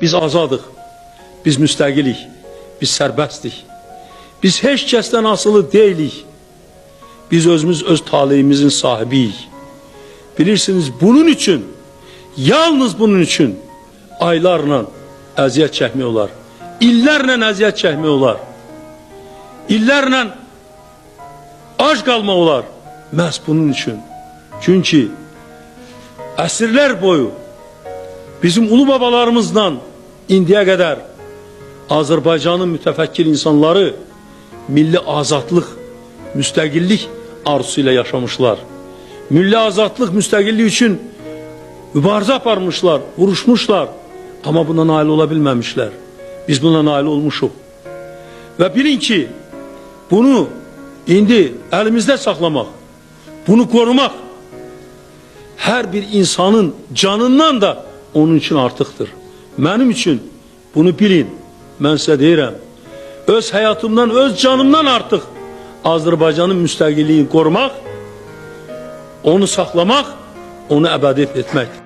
Biz azadıq, biz müstəqilik, biz sərbəstdik. Biz heç kəsdən asılı deyilik. Biz özümüz öz taleyimizin sahibiyik. Bilirsiniz, bunun üçün, yalnız bunun üçün aylarla əziyyət çəkmək olar. İllərlə əziyyət çəkmək olar. İllərlə ac qalmaq olar. Məhz bunun üçün. Çünki əsrlər boyu bizim ulu babalarımızdan indiyə qədər Azərbaycanın mütəfəkkir insanları milli azadlıq, müstəqillik arzusu ilə yaşamışlar. Milli azadlıq, müstəqillik üçün mübarizə aparmışlar, vuruşmuşlar. Amma buna nail ola bilməmişlər. Biz buna nail olmuşuq. Və bilin ki, bunu indi əlimizdə saxlamaq, bunu qorumaq hər bir insanın canından da onun üçün artıqdır. Mənim üçün bunu bilin, mən sizə deyirəm, öz həyatımdan, öz canımdan artıq Azərbaycanın müstəqilliyini qorumaq, onu saxlamaq, onu əbədi etməkdir.